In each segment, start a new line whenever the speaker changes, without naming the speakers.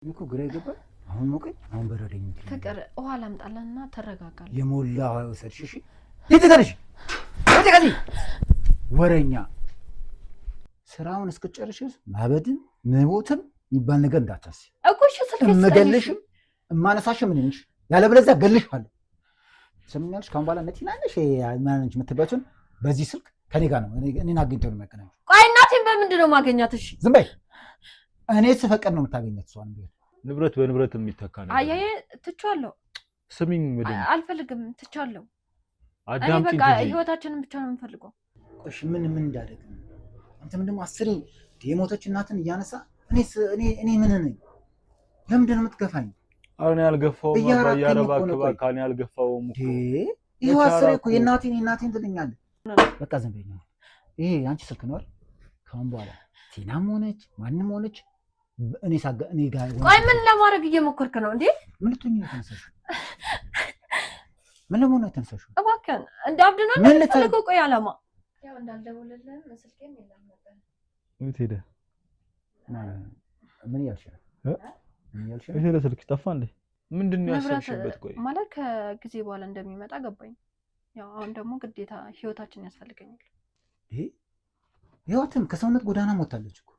እኮ ግራ ይገባል። አሁን ሞቀኝ፣ አሁን በረደኝ።
ፍቅር ውሃ ላምጣለና ተረጋጋለህ።
የሞላ ወሰድሽ። እሺ ይተታልሽ ወደቀኝ ወረኛ ስራውን እስከጨርሽስ ማበድን መሞትም ይባል ነገር እንዳታስቢ
እኮ። እሺ ስልክ
እመገልሽም እማነሳሽም ምን ነሽ? ያለበለዚያ ገልሽዋለሁ። ሰምኛለሽ። ካሁን በኋላ ነቲ ናለሽ ማንንች የምትባቸውን በዚህ ስልክ ከኔ ጋር ነው እኔን አግኝተው ነው የሚያገናኘው።
ቆይ እናቴን በምንድን ነው ማገኛት? እሺ
ዝም በይ። እኔ ስፈቀድ ነው የምታገኛት እሷን። ቢሆን
ንብረት በንብረት የሚተካ ነው።
አያዬ ትቻለሁ።
ስሚኝ ምድን
አልፈልግም፣ ትቻለሁ። እኔ
አዳምጪኝ።
በቃ ህይወታችንን ብቻ ነው የምፈልገው።
ቆሽ ምን እንዳደረግ አንተም ደግሞ አስሬ የሞተች እናትን እያነሳ እኔ ምን ነኝ? ለምንድን ነው የምትገፋኝ?
አሁን ያልገፋውም ባያረባ አከባካን ያልገፋውም እኮ
ይሄው አስሬ እኮ የእናቴን ትልኛለህ። በቃ ዝም በይ። ይሄ አንቺ ስልክ ነው አይደል? ካሁን በኋላ ቲናም ሆነች ማንንም ሆነች እኔ ጋር
ቆይ ምን ለማድረግ እየሞከርክ ነው እንዴ?
ምን ልትሆኚ ነው የተነሳሽው? ምን ለመሆን ነው የተነሳሽው?
እባክህን እንዳብድ ነው የምትፈልገው? ቆይ አላማ ያው እንዳልደውልልህም ስልኬም የለም ነበር።
የት ሄደ?
ምን እያልሽ ነው? ምን እያልሽ ነው?
የት ሄደ? ስልክ ጠፋ እንዴ? ምንድን ነው ያሰብሽበት? ቆይ
ማለት ከጊዜ በኋላ እንደሚመጣ ገባኝ። ያው አሁን ደግሞ ግዴታ ህይወታችን ያስፈልገኛል።
ይሄ ህይወትም ከሰውነት ጎዳና ሞታለች እኮ።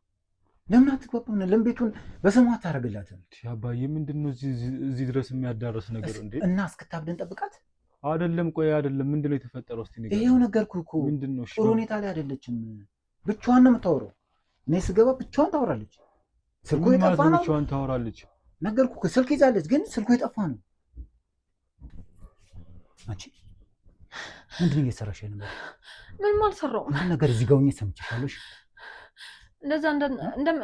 ለምን አትግባባም? ለምን ቤቱን በስሟ ታደርግላታል?
አባዬ ምንድን ነው እዚህ ድረስ የሚያዳርስ ነገር እንዴ?
እና እስክታብደን ጠብቃት
አይደለም። ቆይ አይደለም፣ ምንድን ነው የተፈጠረው? እስቲ ንገረኝ።
ይሄው ነገርኩህ እኮ።
ምንድን ነው?
ጥሩ ሁኔታ ላይ አይደለችም። ብቻዋን ነው የምታወራው። እኔ ስገባ ብቻዋን ታወራለች። ስልኩ የጠፋ ነው።
ብቻዋን ታወራለች።
ነገርኩህ እኮ። ስልክ ይዛለች፣ ግን ስልኩ የጠፋ ነው። አንቺ ምንድን ነው እየሰራሽ ነው?
ምንም አልሰራሁም።
ምንም ነገር እዚህ ጋር ሆኜ ሰምቼሻለሁ።
እንደዛ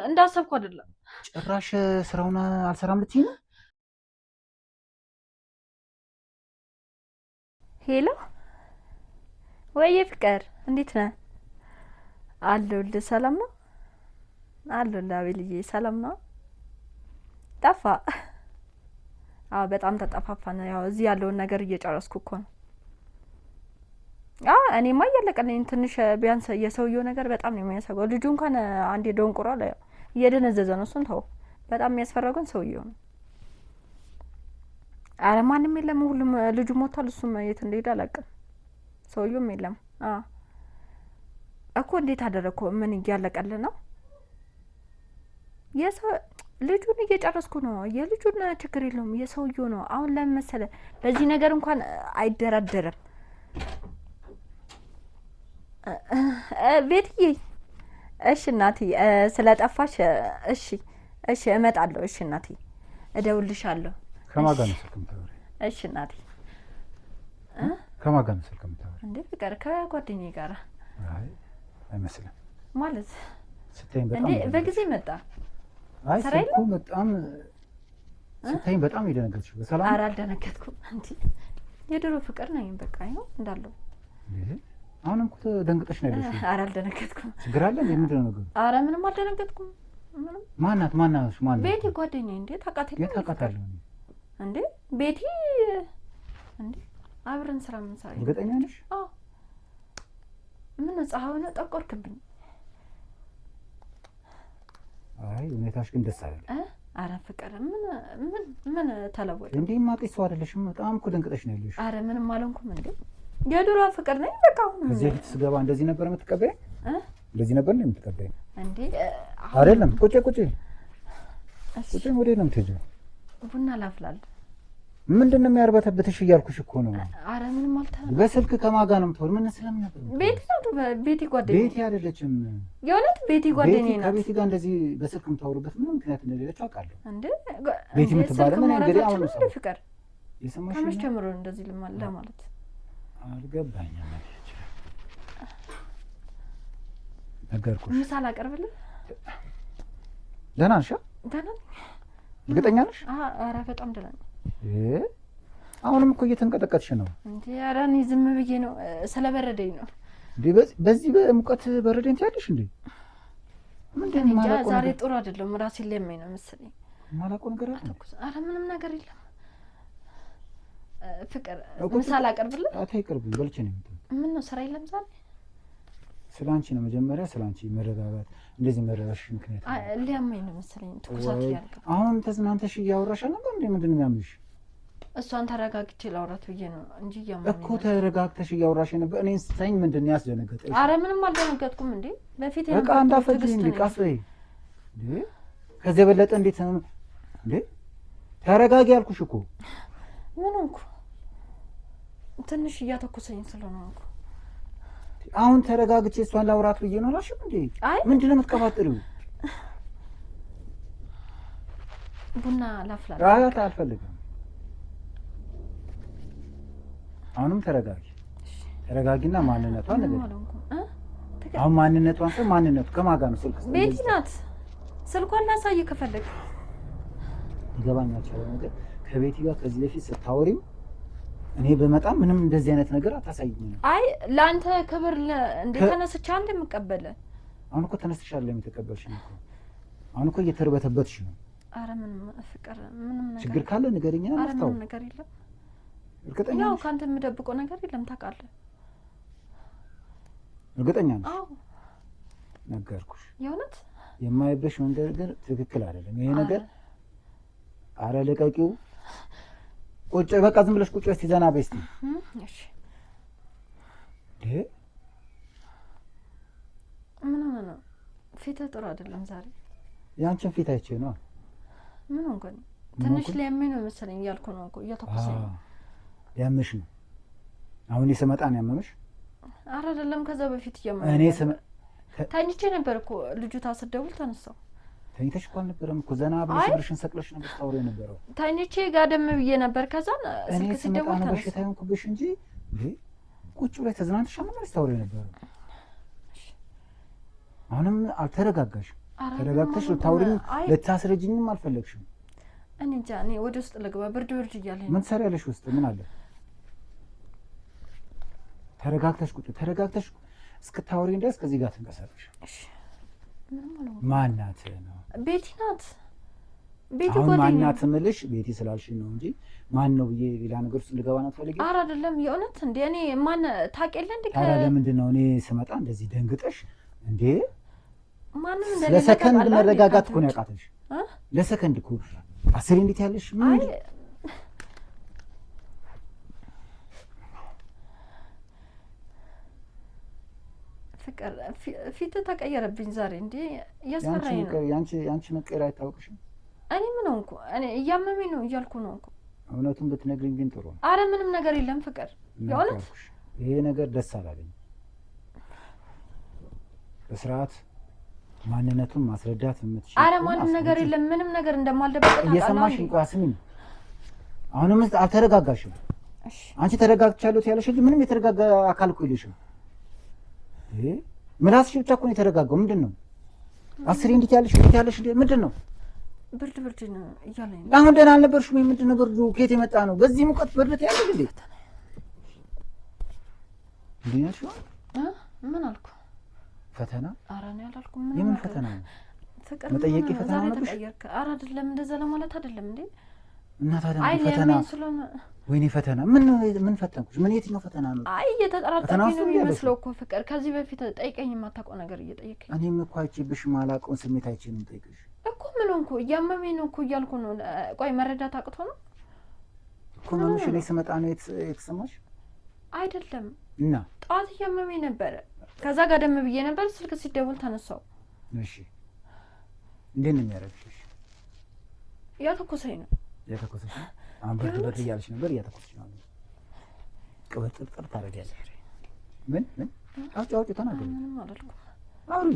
እንዳሰብኩ አይደለም።
ጭራሽ ስራውን አልሰራም ልትይ ነው?
ሄሎ ወይዬ ፍቅር እንዴት ነህ? አለሁልህ። ሰላም ነው? አለሁልህ አቤልዬ። ሰላም ነው? ጠፋ? አዎ በጣም ተጠፋፋን። ያው እዚህ ያለውን ነገር እየጨረስኩ እኮ ነው። እኔማ እያለቀልኝ ትንሽ ቢያንስ የሰውየው ነገር በጣም ነው የሚያሰጋው። ልጁ እንኳን አንዴ ደንቁሯል፣ እየደነዘዘ ነው። እሱን ተው። በጣም የሚያስፈራው ግን ሰውየው ነው። አረ ማንም የለም፣ ሁሉም ልጁ ሞቷል። እሱም የት እንደሄደ አላውቅም። ሰውየውም የለም እኮ። እንዴት አደረግኩ? ምን እያለቀልህ ነው? ልጁን እየጨረስኩ ነው። የልጁን ችግር የለውም፣ የሰውየው ነው። አሁን ለምን መሰለህ በዚህ ነገር እንኳን አይደራደርም። ቤትዬ እሺ እናቴ ስለጠፋሽ እሺ እመጣለሁ። እሺ እናቴ እደውልልሻለሁ።
ከማን ጋር ነው ስልክ የምታወሪው?
እሺ እናቴ
ከማን ጋር ነው ስልክ የምታወሪው?
እንዴ ፍቅር ከጓደኛዬ ጋር።
አይ አይመስልም
ማለት
ስታይኝ በጣም
እንዴ በጊዜ መጣ።
አይ ስልኩ በጣም ስታይኝ በጣም የደነገጥሽ። በሰላም?
ኧረ አልደነገጥኩም። እንዴ የድሮ ፍቅር ነኝ በቃ ይኸው እንዳለው።
አሁንም እኮ ደንግጠሽ ነው ያለሽው።
ኧረ አልደነገጥኩም።
ችግር አለ እንዴ? ምንድን ነው ነገሩ?
ኧረ ምንም አልደነገጥኩም። ምንም።
ማናት?
ቤቲ ጓደኛዬ። እንዴ ታውቃታለህ?
የታውቃታለሁ
እንዴ ቤቲ እንዴ አብረን ስራ የምንሰራ።
እርግጠኛ ነሽ?
አዎ። ምን ፀሐይ ነው ጠቆርክብኝ።
አይ ሁኔታሽ ግን ደስ አይደለም።
ኧረ ፍቅር ምን ተለወጠ
እንዴ? ማጤ ሰው አይደለሽም። በጣም እኮ ደንግጠሽ ነው ያለሽው።
ኧረ ምንም አልሆንኩም። እንዴ የድሮ ፍቅር ነኝ በቃ። አሁን
እዚህ ቤት ስገባ እንደዚህ ነበር የምትቀበይ? እንደዚህ ነበር ነው የምትቀበይ?
እንዴ
አይደለም። ቁጭ ወዴት ነው የምትሄጂው?
ቡና ላፍላል።
ምንድን ነው የሚያርበተብትሽ እያልኩሽ እኮ ነው።
ኧረ ምንም አልተረፈም።
በስልክ ከማን ጋር ነው የምትወሪው? ምን ስለምን ነበር?
ቤቲ ጓደኛዬ።
ቤቲ አይደለችም።
የእውነት ቤቲ ጓደኛዬ ናት።
ከቤቲ ጋር እንደዚህ በስልክ የምታወሩበት ምንም ምክንያት እንደሌለች አውቃለሁ።
እንዴ
ቤቲ የምትባለው ምን እንግዲህ አሁን ነው
ፍቅር
የሰማሽ?
ከመቼ ጀምሮ እንደዚህ ለማለት
አልገባኝም። ነገርኩሽ።
ምሳ ላቀርብልህ?
ደህና ነሽ?
ደህና ነኝ።
እርግጠኛ ነሽ?
ኧረ በጣም ደህና ነኝ።
አሁንም እኮ እየተንቀጠቀጥሽ ነው
እንዴ? ኧረ እኔ ዝም ብዬ ነው፣ ስለበረደኝ ነው።
እንዴ በዚህ በሙቀት በረደኝ ትያለሽ እንዴ? ምንድን ነው ማለት?
ዛሬ ጥሩ አይደለም፣ ራሴን ሊያመኝ ነው መሰለኝ።
ማላውቀው ነገር አለ?
ኧረ ምንም ነገር የለም። ፍቅር ምሳ ላቀርብልህ?
አታይቀርብኝ። በልቼ ነው የምትለው።
ምን ነው ስራ የለም ዛሬ?
ስላንቺ ነው መጀመሪያ ስላንቺ መረጋጋት እንደዚህ መረጋሽ ምክንያት
ሊያመኝ ነው መሰለኝ ትኩሳት ያልከው
አሁን ተዝናንተሽ እያወራሽ ነበር እንዴ ምንድን ነው የሚያምሽ
እሷን ተረጋግቼ ላውራት ብዬ ነው እንጂ እያመመኝ
እኮ ተረጋግተሽ እያወራሽ ነበር እኔን ስታኝ ምንድን ነው ያስደነገጠሽ
አረ ምንም አልደነገጥኩም እንዴ በፊት
በቃ እንዳፈጅ እንዴ ቃስ በይ እንዴ ከዚህ የበለጠ እንዴት ነው እንዴ ተረጋጊ ያልኩሽ እኮ
ምን ሆንኩ ትንሽ እያተኮሰኝ ስለሆነ እኮ
አሁን ተረጋግቼ እሷን ላውራት ብዬ ነው አላልሽም እንዴ ምንድን ነው የምትቀባጥሪው
ቡና ላፍላ
አያት አልፈልግም አሁንም ተረጋጊና ማንነቷን ነገር አሁን ማንነቷን ሰው ማንነቱ ከማን ጋር ነው ስልክ
ቤቲ ናት ስልኳን ላሳይ ከፈለግ
ይገባኛል ነገር ከቤቲ ጋር ከዚህ በፊት ስታወሪም እኔ በመጣም ምንም እንደዚህ አይነት ነገር አታሳይኝ
አይ ላንተ ክብር እንደ ተነስቻ እንደ መቀበለ
አሁን እኮ ተነስቻለሁ የምትቀበልሽ ነው አሁን እኮ እየተርበተበትሽ ነው
አረ ምንም ፍቅር ምንም ነገር
ችግር ካለ ንገሪኝና
አፍታው ምንም ነገር የለም እርግጠኛ ነው ካንተ የምደብቀው ነገር የለም ታውቃለህ
እርግጠኛ ነኝ
አዎ
ነገርኩሽ
የእውነት
የማይበሽ መንገድ ግን ትክክል አይደለም ይሄ ነገር አረ ለቀቂው ቁጭ በቃ ዝም ብለሽ ቁጭ እስቲ ዘና በስቲ
እሺ ምን ሆነ ፊት ጥሩ አይደለም ዛሬ
ያንቺን ፊት አይቼ ነው
ምን ሆንኩ ትንሽ ሊያመኝ ነው መሰለኝ እያልኩ ነው እኮ እያተኮሰኝ
ያመሽ ነው አሁን የሰመጣ ነው ያመመሽ
አረ አይደለም ከዛ በፊት እያመመኝ
እኔ
ተኝቼ ነበር እኮ ልጁ ታስደውል ተነሳው
ተኝተሽ እኮ አልነበረም እኮ ዘና ብለሽ ብርሽን ሰቅለሽ ነበር ታውሪ ነበረው
ተኝቼ ጋደም ብዬ ነበር ከዛ ስልክ ሲደውል
ተነሳው በሽታ ይሆንኩብሽ እንጂ ቁጭ ብለሽ ተዝናንተሽ ነበር ታውሪ ነበረው አሁንም አልተረጋጋሽ ተረጋግተሽ ልታውሪኝ ልታስረጅኝም አልፈለግሽም
እኔ እንጃ እኔ ወደ ውስጥ ልግባ ብርድ እያለኝ
ምን ሰሪያለሽ ውስጥ ምን አለ ተረጋግተሽ ቁጭ ተረጋግተሽ እስክታውሪኝ ድረስ ከዚህ ጋር ትንቀሳቀሽ እሺ ማናት ነው
ቤቲ ናት ቤቲ
አሁን ማናት ምልሽ ቤቲ ስላልሽ ነው እንጂ ማን ነው ብዬ ሌላ ነገር ውስጥ ልገባ ነው ትፈልጊ
አረ አይደለም የእውነት እንዴ እኔ ማን ታውቂያለሽ እንዴ
አረ ለምንድን ነው እኔ ስመጣ እንደዚህ ደንግጠሽ እንዴ
ማንም እንደሌለ
ለሰከንድ መረጋጋት እኮ ነው ያቃተሽ ለሰከንድ እኮ አስሬ እንዴት ያለሽ ምን
ፍቅር ፊት ተቀየረብኝ ዛሬ እንዴ ያስፈራኝ ነው
ያንቺ መቀየር አይታወቅሽም
እኔ ምን ሆንኩ እኔ እያመመኝ ነው እያልኩ ነው እኮ
እውነቱን ብትነግሪኝ ግን ጥሩ ነው
አረ ምንም ነገር የለም ፍቅር የእውነት
ይሄ ነገር ደስ አላለኝ በስርዓት ማንነቱን ማስረዳት የምትችል
አረ ማንም ነገር የለም ምንም ነገር እንደማልደበቅ ታውቃለህ
እየሰማሽ እንኳን አሁንም አልተረጋጋሽም እሺ አንቺ ተረጋግቻለሁ ያለሽ እንጂ ምንም የተረጋጋ አካል እኮ የለሽም ምላስሽ ብቻ እኮ ነው የተረጋጋው ምንድነው አስሬ እንዴት ያለሽ ምንድነው
ብርድ ነው እያለኝ
አሁን ደህና አልነበርሽም ምንድነው ብርዱ ከየት የመጣ ነው በዚህ ሙቀት ብርድ ያለው እንዴ እንዴት ነው
ምን አልኩ ፈተና አረ ነው ያላልኩም ምን
የምን ፈተና ነው
ፍቅር
መጠየቅ ፈተና ነው
ተቀየርክ አረ አይደለም እንደዛ ለማለት አይደለም እንዴ
እና ታዲያ ፈተና ወይኔ ፈተና ምን ፈተንኩሽ ምን የትኛው ፈተና ነው
አይ እየተጠራጠረኝ ነው የሚመስለው እኮ ፍቅር ከዚህ በፊት ጠይቀኝ የማታውቀው ነገር እየጠየቀኝ
እኔም እኮ አይቼብሽ ማላውቀውን ስሜት አይቼ ነው የምጠይቅሽ
እኮ ምን ሆንኩ እያመመኝ ነው እኮ እያልኩ ነው ቆይ መረዳት አቅቶ ነው
እኮ ማንሽ ላይ ስመጣ ነው የተሰማሽ
አይደለም
እና
ጧት እያመመኝ ነበር ከዛ ጋር ደም ብዬ ነበር ስልክ ሲደውል ተነሳው
እሺ እንዴት ነው የሚያረግሽ
ያተኮሰኝ ነው
አሁን ብርድ እያልሽ ነበር እያተኮሰሽ ነው ቅብጥርጥር ታደርጊያለሽ ምን አውጪ ተናገሪ
ምንም አላልኩም
አውሪ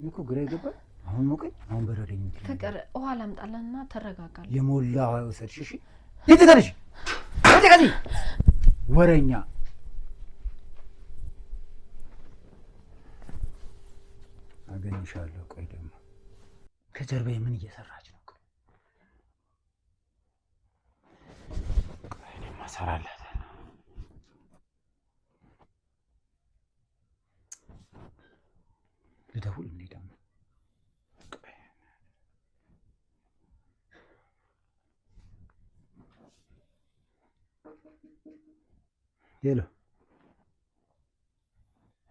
እኮ ግራ ይገባል አሁን ሞቀኝ አሁን በረደኝ
ፍቅር ውሃ ላምጣለና ተረጋጋለህ
የሞላ ወሰድሽ እሺ ይተከልሽ ወረኛ አገኝሻለሁ ቆይ ደግሞ ከጀርባዬ ምን እየሰራች ነው ቆይ እኔማ እሰራለሁ ልደውል እንዴ ደግሞ ሄሎ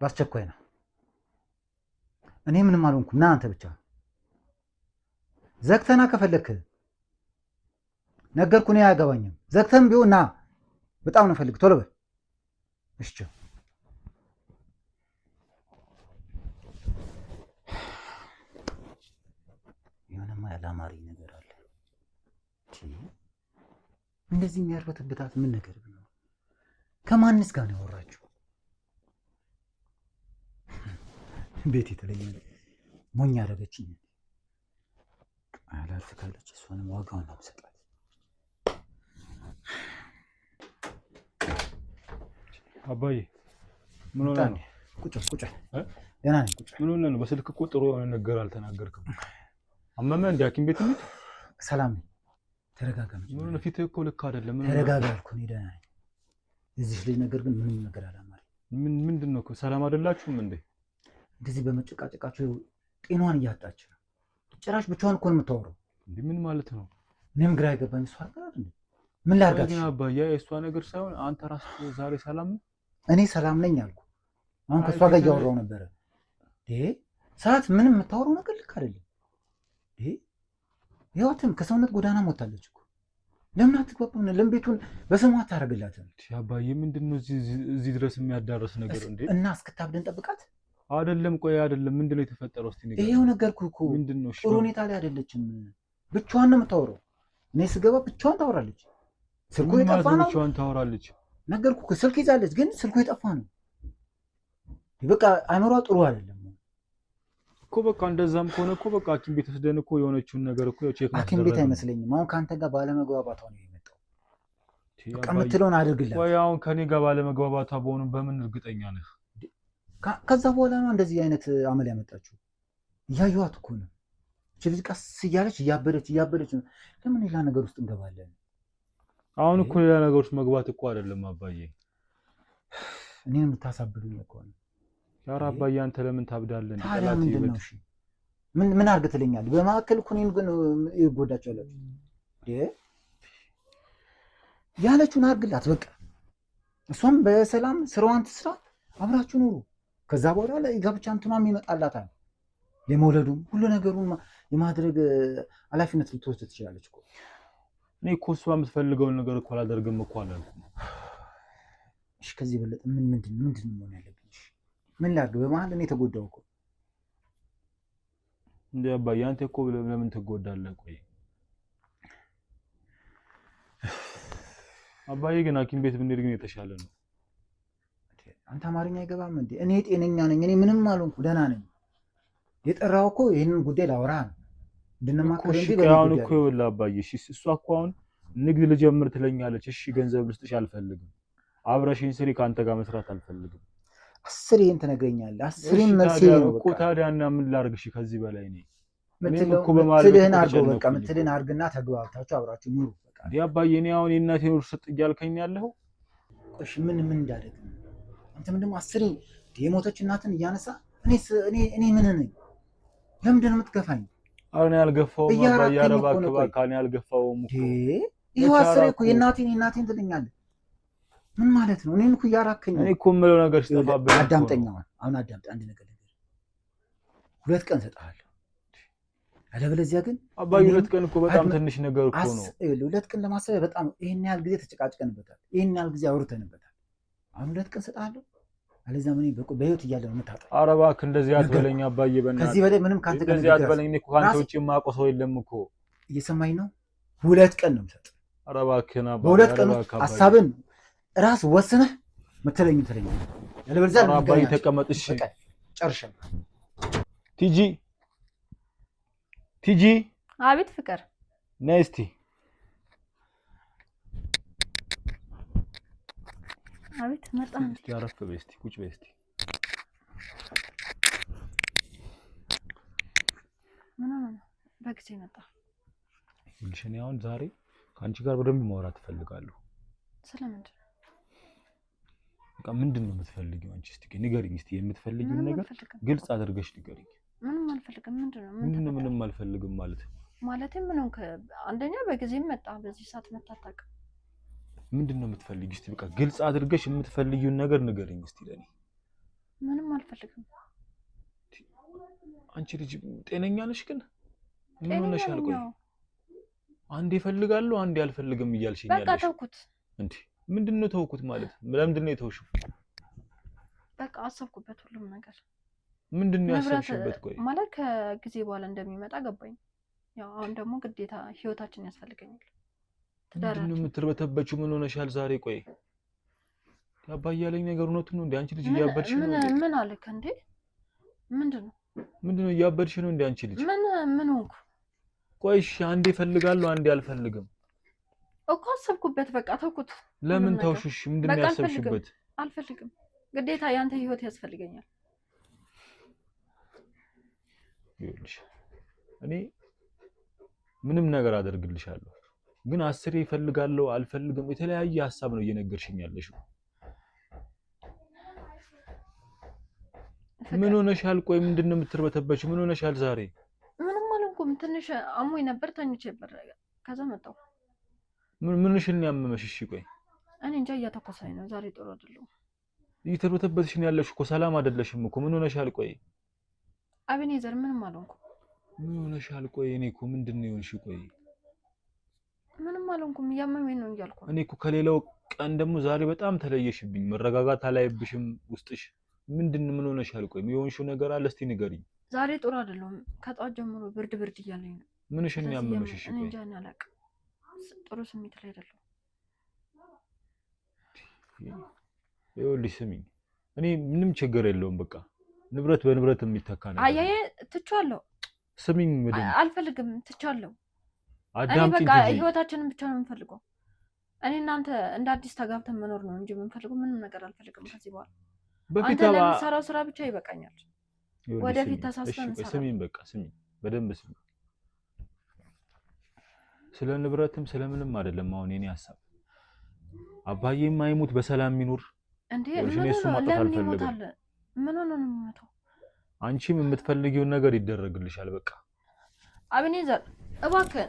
በአስቸኳይ ነው እኔ ምንም አልሆንኩም። ና አንተ ብቻ ዘግተና ከፈለክ ነገርኩ። እኔ አያገባኝም። ዘግተም ቢሆን ና። በጣም ነው ፈልግ። ቶሎ በል እሺ። የሆነማ ያላማሪ ነገር አለ። እንደዚህ የሚያርበትብታት ምን ነገር ነው? ከማንስ ጋር ነው ያወራችሁ? ቤት የተለየ ሞኝ አደረገችኝ። አላልፍ ካለች እሷንም ዋጋውን ነው የምሰጣት።
አባዬ ምን ሆነ ነው?
ቁጭ ደህና ነኝ። ቁጭ
ምን ሆነ ነው? በስልክ እኮ ጥሩ የሆነ ነገር አልተናገርክም። አመመህ እንደ ሐኪም ቤት እንሂድ።
ሰላም ነኝ። ተረጋጋ።
ምን ሆነ? ፊትህ እኮ ልክ አይደለም።
ተረጋጋ አልኩህ። እኔ ደህና ነኝ። እዚህ ልጅ ነገር ግን ምንም ነገር አላማረኝ።
ምንድን ነው? ሰላም አይደላችሁም እንዴ?
እንደዚህ በመጨቃጨቃችሁ ጤናዋን እያጣች ነው። ጭራሽ ብቻዋን እኮ ነው የምታወራው።
እንዴ ምን ማለት ነው?
እኔም ግራ የገባኝ እሷ አይደል እንዴ? ምን ላድርጋት?
ግን አባዬ የእሷ ነገር ሳይሆን አንተ ራስህ ዛሬ ሰላም ነህ?
እኔ ሰላም ነኝ አልኩ። አሁን ከእሷ ጋር እያወራሁ ነበረ። ሰዓት ምንም የምታወራው ነገር ልክ አይደለም። ህይወትም ከሰውነት ጎዳና ሞታለች እኮ። ለምን አትግባባም? ለምን ቤቱን በስሟ አታደርግላትም?
አባዬ ምንድን ነው እዚህ ድረስ የሚያዳርስ ነገር እንዴ?
እና እስክታብደን ጠብቃት
አይደለም። ቆይ አይደለም፣ ምንድን ነው የተፈጠረው? እስቲ ንገረኝ።
ይሄው ነገርኩህ እኮ።
ምንድን ነው?
ጥሩ ሁኔታ ላይ አይደለችም። ብቻዋን ነው የምታወራው። እኔ ስገባ ብቻዋን ታወራለች። ስልኩ የጠፋ ነው።
ብቻዋን ታወራለች።
ነገርኩህ እኮ። ስልክ ይዛለች፣ ግን ስልኩ የጠፋ ነው። በቃ አይምሯ ጥሩ አይደለም
እኮ። በቃ እንደዛም ከሆነ እኮ በቃ ሐኪም ቤት ወስደን እኮ የሆነችውን ነገር እኮ ቼክ
ሐኪም ቤት አይመስለኝም። አሁን ከአንተ ጋር ባለመግባባቷ ነው የመጣው። በቃ የምትለውን አድርግላት።
ወይ አሁን ከኔ ጋር ባለመግባባቷ በሆኑ በምን እርግጠኛ ነህ?
ከዛ በኋላ ነው እንደዚህ አይነት አመል ያመጣችው። እያየኋት እኮ ነው። እቺ ልጅ ቀስ እያለች እያበደች ነው። ለምን ሌላ ነገር ውስጥ እንገባለን?
አሁን እኮ ሌላ ነገር ውስጥ መግባት እኮ አይደለም አባዬ።
እኔን የምታሳብዱኝ እኮ ነው።
ኧረ አባዬ አንተ ለምን ታብዳለህ?
ታዲያ ምንድን ነው? እሺ ምን አድርግ ትለኛለህ? በመካከል እኮ እኔን ግን ይጎዳቸዋል። ያለችውን አድርግላት በቃ። እሷም በሰላም ስራዋን ትስራ፣ አብራችሁ ኑሩ። ከዛ በኋላ ለጋብቻ እንትኗም ይመጣላታል። የመውለዱም ሁሉ ነገሩን የማድረግ ኃላፊነት ልትወስድ ትችላለች እኮ።
እኔ እኮ እሷ የምትፈልገውን ነገር እኮ አላደርግም እኮ አላልኩም።
እሺ ከዚህ በለጠ ምንድን ነው መሆን ያለብኝ? ምን ላድርግ? በመሀል እኔ ተጎዳው እኮ።
እንዴ አባዬ አንተ እኮ ለምን ትጎዳለህ? ቆይ አባዬ ግን ሐኪም ቤት ብንሄድ ግን የተሻለ ነው።
አንተ አማርኛ አይገባም እንዴ? እኔ ጤነኛ ነኝ። እኔ ምንም አልሆንኩ፣ ደህና ነኝ። የጠራው እኮ ይሄንን ጉዳይ ላወራ ነው። እንድንማከር እንጂ
አሁን እኮ ይኸውልህ አባዬ፣ እሷ እኮ አሁን ንግድ ልጀምር ትለኛለች። እሺ ገንዘብ ልስጥሽ አልፈልግም። አብረሽኝ ስሪ፣ ከአንተ ጋር መስራት አልፈልግም።
አስር ይሄን ትነግረኛለህ። አስርም መልስ ነው
እኮ። ታዲያ እና ምን ላድርግሽ ከዚህ በላይ?
ምትልህን አድርገው በቃ። ምትልህን አድርግና ተግባብታችሁ አብራችሁ ኑሩ በቃ።
አባዬ እኔ አሁን የእናቴን ውርስ ስጥ እያልከኝ ያለኸው?
እሺ ምን እንዳደርግ ነው? አንተም ደግሞ አስር የሞተች እናትን እያነሳ እኔ ምን ነኝ? ለምንድን ነው የምትገፋኝ?
አሁን ያልገፋውም አባዬ፣ ኧረ እባክህ እባክህ፣ እኔ ያልገፋውም እኮ።
ይኸው አስሬ እኮ የእናቴን ትለኛለህ። ምን ማለት ነው? እኔን እኮ እያራከኝ።
እኔ እኮ የምለው ነገር ሲጠፋብኝ።
አዳምጠኝ፣ አሁን አዳምጥ። አንድ ነገር 2 ቀን እሰጥሃለሁ። አለበለዚያ ግን
አባዬ 2 ቀን እኮ በጣም ትንሽ ነገር እኮ ነው።
2 ቀን ለማሰብ በጣም ይሄን ያህል ጊዜ ተጨቃጭቀንበታል። ይሄን ያህል ጊዜ አውርተንበታል። አሁን 2 ቀን እሰጥሃለሁ። አለዚያ ምን በህይወት እያለ ነው የምታጣው።
ኧረ እባክህ እንደዚህ አትበለኝ አባዬ፣ በእናትህ
ከዚህ በላይ ምንም ካንተ ጋር
እንደዚህ አትበለኝ። እኔ እኮ ካንተ ውጪ የማውቀው ሰው የለም እኮ።
እየሰማኝ ነው? 2 ቀን ነው የምሰጥ።
ኧረ እባክህን አባዬ፣
በ2 ቀን ሀሳብን ራስ ወስነህ የምትለኝን ትለኛለህ። አለበለዚያ
አባዬ ተቀመጥ። እሺ
ጨርሻለሁ።
ቲጂ።
አቤት ፍቅር።
ነይ እስቲ።
አቤት መጣ።
እስቲ አረፍ በይ እስቲ፣ ቁጭ በይ እስቲ።
ምን ነው በጊዜ መጣ?
ይኸውልሽ እኔ አሁን ዛሬ ከአንቺ ጋር በደንብ ማውራት እፈልጋለሁ።
ስለምንድን ነው?
በቃ ምንድን ነው የምትፈልጊው አንቺ? እስቲ ንገሪኝ እስቲ፣ የምትፈልጊውን ነገር ግልጽ አድርገሽ ንገሪኝ።
ምንም አልፈልግም።
ምንድን ነው ምንም አልፈልግም ማለት?
ማለትም ምን ሆንክ? አንደኛ በጊዜም መጣ፣ በዚህ ሰዓት መታጣቅ።
ምንድን ነው የምትፈልጊው? እስቲ በቃ ግልጽ አድርገሽ የምትፈልጊውን ነገር ንገሪኝ እስቲ ለኔ።
ምንም አልፈልግም።
አንቺ ልጅ ጤነኛ ነሽ ግን? ምን ሆነሻል? ቆይ አንዴ እፈልጋለሁ አንዴ አልፈልግም እያልሽኝ ያለሽ።
በቃ ተውኩት።
እንዴ ምንድነው ተውኩት ማለት? ለምንድነው የተውሽው?
በቃ አሰብኩበት ሁሉም ነገር።
ምንድነው ያሰብሽበት? ቆይ
ማለት ከጊዜ በኋላ እንደሚመጣ ገባኝ። ያው አሁን ደግሞ ግዴታ ህይወታችን ያስፈልገኛል።
ምንድነው የምትርበተበችው? ምን ሆነሻል ዛሬ? ቆይ አባዬ ያለኝ ነገር እውነቱን ነው እንዴ? አንቺ ልጅ እያበድሽ ነው እንዴ?
ምን አለከ እንዴ?
ምንድነው እያበድሽ ነው እንዴ አንቺ ልጅ?
ምን ሆንኩ?
ቆይ እሺ አንዴ እፈልጋለሁ አንዴ አልፈልግም
እኮ አሰብኩበት። በቃ ተውኩት።
ለምን ተውሽሽ? ምንድነው ያሰብሽበት?
አልፈልግም። ግዴታ ያንተ ህይወት ያስፈልገኛል።
ይኸውልሽ እኔ ምንም ነገር አደርግልሻለሁ፣ ግን 10 እፈልጋለሁ አልፈልግም የተለያየ ሐሳብ ነው እየነገርሽኝ ያለሽው። ምን ሆነሻል? ቆይ ምንድነው የምትርበተበች? ምን ሆነሻል ዛሬ?
ምንም አልሆንኩም። ትንሽ አሞኝ ነበር ተኝቼ ነበር። ከዛ መጣሁ።
ምንሽን ያመመሽ? እሺ ቆይ
እኔ እንጃ እያተኮሰኝ ነው ዛሬ። ጥሩ አይደለም።
እየተርበተበትሽ ነው ያለሽ እኮ ሰላም አይደለሽም እኮ። ምን ሆነሻል? ቆይ
አቤኔዘር ምንም አልሆንኩም።
ምን ሆነሻል? ቆይ እኔ እኮ ምንድነው የሆንሽ? ቆይ
ምንም አልሆንኩም። እያመመኝ ነው እያልኩ
እኔ እኮ ከሌላው ቀን ደግሞ ዛሬ በጣም ተለየሽብኝ። መረጋጋት አላይብሽም ውስጥሽ። ምን ሆነሻል? ቆይ የሆንሽው ነገር አለ? እስቲ ንገሪኝ።
ዛሬ ጥሩ አይደለም። ከጧት ጀምሮ ብርድ እያለኝ ነው።
ምንሽን ያመመሽ? እሺ
እኔ
ቆይ
እንጃ አላውቅም። ጥሩ ስሜት ላይ አይደለም።
ይኸውልሽ ስሚኝ፣ እኔ ምንም ችግር የለውም። በቃ ንብረት በንብረት የሚተካ ነገር
አያዬ ትቻለሁ።
ስሚኝ፣ ምንድን
አልፈልግም፣ ትቻለሁ። እኔ
አዳምጪኝ።
በቃ ህይወታችንን ብቻ ነው የምንፈልገው። እኔ እናንተ እንደ አዲስ ተጋብተን መኖር ነው እንጂ የምንፈልገው ምንም ነገር አልፈልግም ከዚህ በኋላ። አንተ ለምትሰራው ስራ ብቻ ይበቃኛል። ወደፊት ተሳስበን እንሰራለን።
ስሚኝ፣ በቃ ስሚኝ፣ በደንብ ስሚኝ። ስለ ንብረትም ስለምንም አይደለም አሁን የኔ ሐሳብ። አባዬም አይሙት በሰላም ይኑር
እንዴ።
ለምን ይሞታል?
ምን ሆነ ነው የሚሞተው?
አንቺም የምትፈልጊውን ነገር ይደረግልሻል። በቃ
አቤኔዘር እባክህ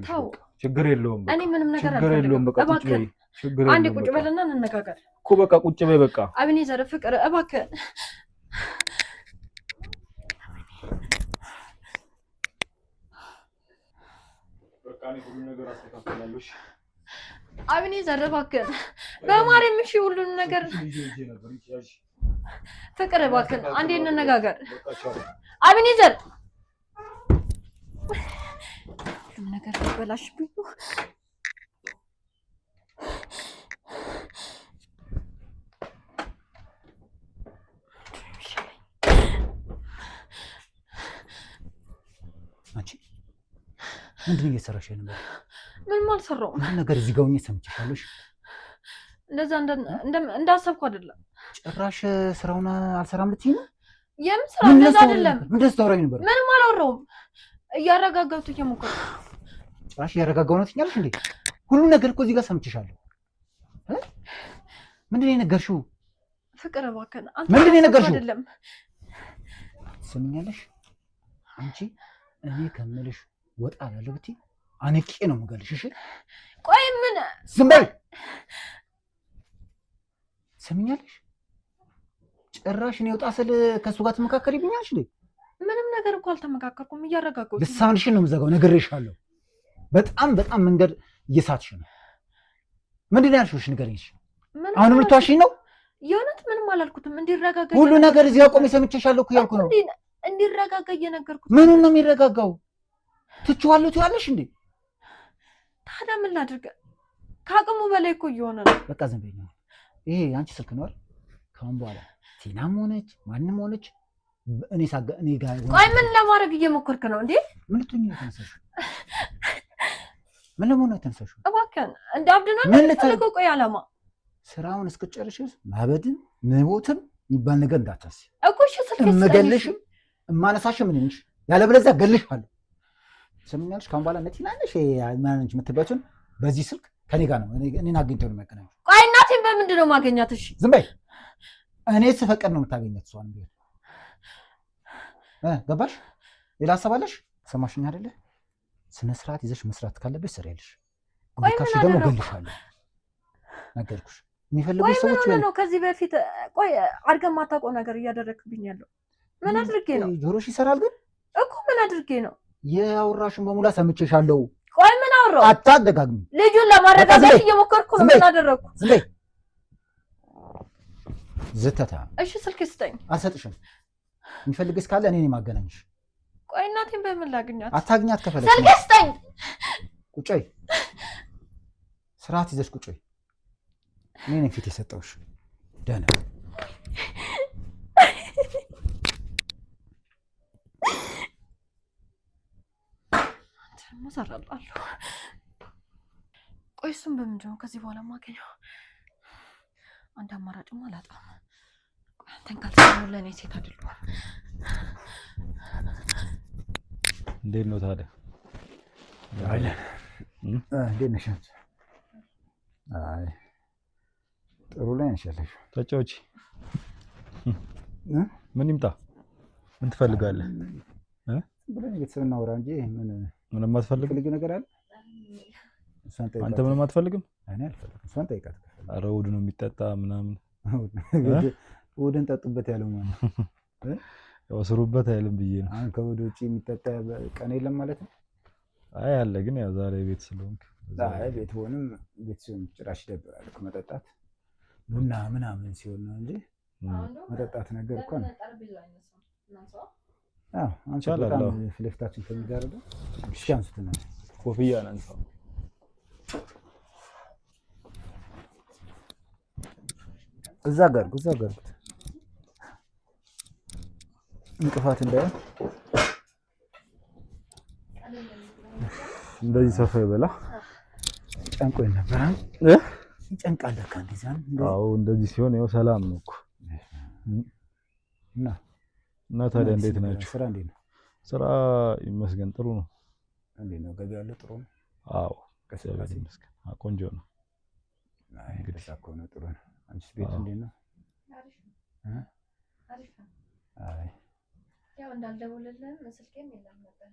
ተው።
ችግር የለውም። በቃ
እኔ ምንም ነገር
ችግር የለውም። በቃ ቁጭ በይ። ችግር የለውም።
አንዴ ቁጭ በልና እንነጋገር
እኮ። በቃ ቁጭ በይ። በቃ
አቤኔዘር ፍቅር እባክህ
እኔ ሁሉ ነገር አስተካክላለሁ።
አቤኔዘር እባክህ በማርያም እሺ፣ ሁሉን ነገር ፍቅር እባክህ አንዴ እንነጋገር። አቤኔዘር ሁሉም ነገር ተበላሽብኝ።
አንቺ ምንድን እየሰራሽ ነበር?
ምንም አልሰራሁም።
ምን ነገር እዚህ ጋር ሆኜ ሰምቼሻለሁ።
እንደዛ እንዳሰብኩ አይደለም።
ጭራሽ ስራውን አልሰራም ልትይ ነው?
የምን ስራ? እንደዛ አይደለም።
እንደዚህ ታወራኝ ነበር።
ምንም አላወራሁም። እያረጋጋሁት እየሞከርኩ።
ጭራሽ እያረጋጋሁ ነው ትኛለሽ እንዴ? ሁሉ ነገር እኮ እዚህ ጋር ሰምቼሻለሁ። ምንድን ነው የነገርሽው?
ፍቅር እባክህ አንተ
ምንድን ነው የነገርሽው?
አይደለም
ትሰሚኛለሽ? አንቺ እኔ ከምልሽ ወጣ ያለው ብትይ አንቄ ነው የምገልሽ። እሺ
ቆይ ምን?
ዝም በይ። ትሰሚኛለሽ? ጭራሽ እኔ ወጣ ስል ከእሱ ጋር ትመካከሪብኛለሽ እንዴ?
ምንም ነገር እኮ አልተመካከርኩም። እያረጋጋሁት
ልሳንሽን ነው የምዘጋው። ነግሬሻለሁ። በጣም ምንገድ እየሳትሽ ነው። ምንድን ነው ያልሽውሽ? ንገሪኝ። አሁንም ልትዋሽኝ ነው?
የእውነት ምንም አላልኩትም። እንዲረጋጋ
ሁሉ ነገር እዚህ አቆሜ ሰምቼሻለሁ እኮ እያልኩ ነው።
እንዲረጋጋ እየነገርኩት።
ምኑን ነው የሚረጋጋው? ትችዋለሁ ትያለሽ እንዴ?
ታዲያ ምን ላድርግ? ከአቅሙ በላይ እኮ እየሆነ ነው።
በቃ ዝም በይኝ። ይሄ አንቺ ስልክ ነው አይደል? ከአሁን በኋላ ቲናም ሆነች ማንም ሆነች እኔ ጋር
ቆይ ምን ለማድረግ እየሞከርክ ነው እንዴ?
ምን ልትሆኚ ነው የተነሳሽው? ምን ለመሆን ነው የተነሳሽው?
እባክህን እንደ አብድ ነው የምትፈልገው? ቆይ አላማ
ስራውን እስክትጨርሽ ማበድም መሞትም የሚባል ነገር እንዳታስቢ
እኮ። እሺ ስልክ
እምገልሽም እማነሳሽም ምን እንጂ ያለበለዚያ ገልሽሃለሁ። ትሰሚኛለሽ? ካሁን በኋላ ነቲና ነሽ ማንንች የምትባዩትን በዚህ ስልክ ከኔ ጋር ነው እኔን አግኝተው ነው የሚያገናኙ።
ቆይ እናቴን በምንድን ነው ማገኛት? እሺ
ዝም በይ። እኔ ስፈቅድ ነው የምታገኛት እሷን። ቢሆን ገባሽ? ሌላ ሀሳብ አለሽ? ሰማሽኝ አይደለ? ስነ ስርዓት ይዘሽ መስራት ካለብሽ ስሪያለሽ። ካልሽ ደግሞ ገልሻለሁ። ነገርኩሽ። የሚፈልጉ ሰዎች
ነው ከዚህ በፊት ቆይ አድርገህ የማታውቀው ነገር እያደረግብኝ ያለው ምን አድርጌ ነው?
ጆሮሽ ይሰራል ግን
እኮ ምን አድርጌ ነው?
የአውራሽን በሙላ ሰምቼሻለሁ።
ቆይ ምን አወራሁ?
አታደጋግሚ።
ልጁን ለማረጋጋት እየሞከርኩ ነው። ምን አደረኩ?
ዝም በይ ዝተታ።
እሺ ስልክ ስጠኝ።
አልሰጥሽም። የሚፈልግስ ካለ እኔ ነኝ የማገናኝሽ።
ቆይ እናቴን በምን ላግኛት?
አታግኛት ከፈለግሽ።
ስልክ ስጠኝ።
ቁጭ በይ። ስርዓት ይዘሽ ቁጭ በይ። እኔ ነኝ ፊት የሰጠሁሽ። ደህና
እሰራለሁ። ቆይ እሱን በምንድን ነው ከዚህ በኋላ የማገኘው? አንድ አማራጭማ አላጣም። አንተን ካልሰማሁ ለእኔ ሴት አይደለሁም።
እንዴት ነው ታዲያ?
እንዴት ነሽ? አይ ጥሩ ላይ ነሽ ያለሽው።
ተጫውቺ። ምን ይምጣ? ምን ትፈልጋለህ?
ብለን ቤተሰብ እናውራ እንጂ
ምንም አትፈልግም?
ልዩ ነገር አለ?
አንተ ምንም አትፈልግም?
እኔ አልፈልግም። እሷን ጠይቃት።
ኧረ እሑድ ነው የሚጠጣ ምናምን።
እሑድን ጠጡበት ያለው ማለት ነው።
ያው ስሩበት አይልም ብዬ ነው።
አሁን ከእሑድ ውጪ የሚጠጣ ቀን የለም ማለት ነው?
አይ አለ፣ ግን ያው ዛሬ ቤት ስለሆንክ።
አይ ቤት ሆንም ቤት ሲሆን ጭራሽ ይደብራል እኮ መጠጣት። ቡና ምናምን ሲሆን ነው እንጂ መጠጣት ነገር እኮ ነው። አዎ አንቺ በጣም ፍለፍታችን ከሚጋርደው እስኪ አንሱት ነው።
ኮፍያ አንሳው።
እዛ ጋር እንቅፋት እንዳይሆን
እንደዚህ ሰፋ ይበላ።
ጨንቆኝ ነበር ይጨንቃል ለካ እንደዚህ ነው።
አዎ እንደዚህ ሲሆን ያው ሰላም ነው እኮ። እና ታዲያ እንዴት ናችሁ?
ስራ እንዴት ነው?
ስራ ይመስገን ጥሩ ነው።
እንዴት ነው ገበያ ያለው? ጥሩ ነው።
አዎ ከሰላም ይመስገን ቆንጆ ነው።
እንግዲህ ሳኮ ነው ጥሩ ነው። አንቺስ ቤት እንዴት ነው?
አሪፍ ነው።
አይ
ያው እንዳልደውልልህም ስልኬም የለም ነበር።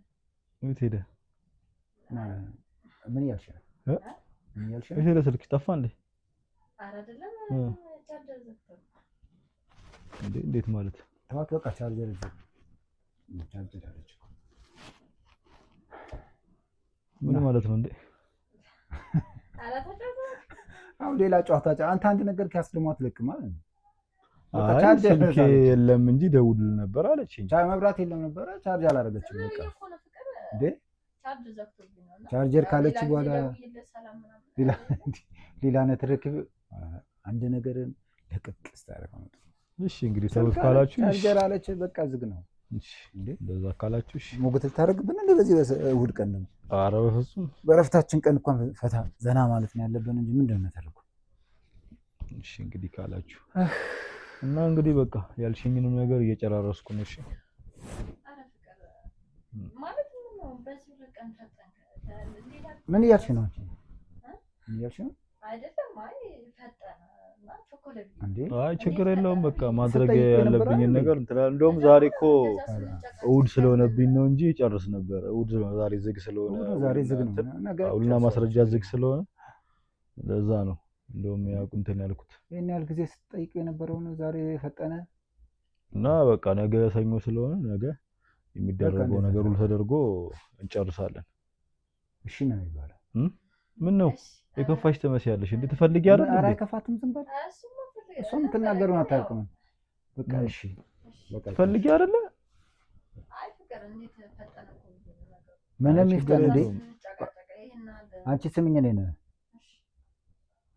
የት ሄደ?
ምን እያልሽ ነው? ምን እያልሽ ነው?
የት ሄደ? ስልክ ጠፋ እንዴ?
ኧረ አይደለም ቻርጀር ዘግቶ
እንዴ? እንዴት ማለት?
ተዋት በቃ ቻርጀር አለች።
ምን ማለት ነው እንዴ?
አሁን ሌላ ጨዋታ አንተ አንድ ነገር ካስደሟት ልክ ማለት ነው።
አይ ስልኬ የለም እንጂ ደውል ነበር አለችኝ።
መብራት የለም ነበር ቻርጅ አላደረገችም። በቃ እንዴ ቻርጀር ካለች በኋላ ሌላ ነትረክብ አንድ ነገርን ለቅቅ ስታረጋው።
እሺ እንግዲህ ተውት ካላችሁ
ቻርጀር አለች በቃ ዝግ ነው።
እሺ እንዴ እንደዛ ካላችሁ እሺ
ሞገት ልታረግብን እንደ በዚህ እሑድ ቀን ነው።
ኧረ በፍጹም
በረፍታችን ቀን እንኳን ፈታ ዘና ማለት ነው ያለብን እንጂ ምንድን ነው ታደርጉ?
እሺ እንግዲህ ካላችሁ እና እንግዲህ በቃ ያልሽኝንም ነገር እየጨራረስኩ ነው። እሺ
ምን እያልሽ ነው? ምን እያልሽ ነው?
አይ ችግር የለውም በቃ ማድረግ ያለብኝን ነገር እንደውም ዛሬ እኮ እሑድ ስለሆነብኝ ነው እንጂ ጨርስ ነበር። እሑድ ዛሬ ዝግ ስለሆነ
ዛሬ ዝግ ነው
ሁሉና ማስረጃ ዝግ ስለሆነ ለዛ ነው እንደውም ያው እንትን ያልኩት።
ይሄን ያህል ጊዜ ስትጠይቅ የነበረው ነው ዛሬ ፈጠነ
እና በቃ ነገ ሰኞ ስለሆነ ነገ የሚደረገው ነገር ሁሉ ተደርጎ እንጨርሳለን።
እሺ ነው የሚባለው።
ምን ነው የከፋሽ ትመስያለሽ? እንዴ ትፈልጊ አይደል?
ኧረ አይከፋትም። ዝም በል እሷም ትናገሩን አታውቅም። በቃ እሺ በቃ
ትፈልጊ አይደል?
አይ ፍቅር እንዴት ፈጠነ ነው
ምንም ይፍጠን እንዴ አንቺ ስምኝ ነኝ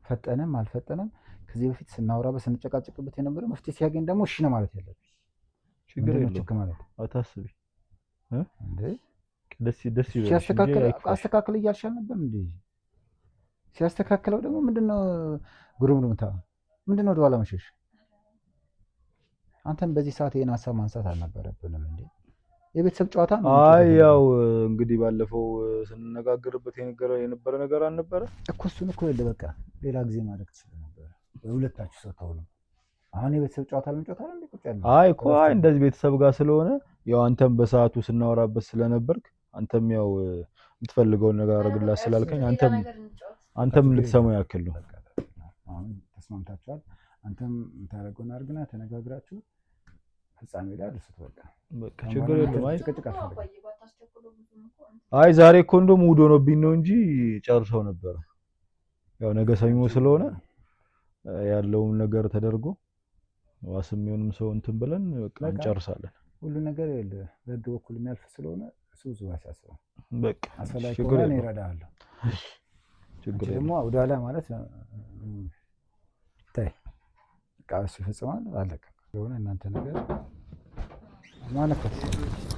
ፈጠነም አልፈጠነም ከዚህ በፊት ስናወራበት ስንጨቃጨቅበት የነበረው መፍትሄ ሲያገኝ ደግሞ እሺ ነው ማለት ያለብሽ።
ችግር የለውም
ማለት
አታስቢ
እንዴ
ደስ ይበልሽ።
ሲያስተካክል እያልሻል ነበር እንዴ? ሲያስተካክለው ደግሞ ምንድነው ጉሩምሩምታ ምንድነው ወደኋላ መሸሽ? አንተም በዚህ ሰዓት ይሄን ሀሳብ ማንሳት አልነበረብንም እንዴ? የቤተሰብ ጨዋታ ነው።
አይ ያው እንግዲህ ባለፈው ስንነጋገርበት የነበረ ነገር አልነበረ
እኮ እሱን እኮ ይኸውልህ በቃ ሌላ ጊዜ ማድረግ ትችል ነበር በሁለታችሁ ሰው ተውሉ። አሁን የቤተሰብ ጨዋታ ልንጫወታ እንዴ? ቁጭ ያለ
አይ እኮ አይ እንደዚህ ቤተሰብ ጋር ስለሆነ ያው አንተም በሰዓቱ ስናወራበት ስለነበርክ አንተም ያው የምትፈልገውን ነገር አድርግላት ስላልከኝ አንተም ልትሰማው ያክል ነው።
አሁን ተስማምታችኋል። አንተም የምታደርገውን አድርግና ተነጋግራችሁ ፍጻሜ ላይ አድርሱት
በቃ ችግር የለም።
ጭቅጭቅ
አይ ዛሬ እኮ እንደውም እሑድ ሆኖብኝ ነው እንጂ ጨርሰው ነበር። ያው ነገ ሰኞ ስለሆነ ያለውን ነገር ተደርጎ ዋስም የሆነም ሰው እንትን ብለን በቃ እንጨርሳለን።
ሁሉ ነገር በህግ በኩል የሚያልፍ ስለሆነ እሱ ብዙ አያሳስብም።
በቃ
አስፈላጊ ከሆነ ይረዳሃለሁ።
ችግር
ደግሞ ወዳላ ማለት ታይ በቃ እሱ ይፈጽማል። አለቀ። የሆነ እናንተ ነገር ማለት ነው።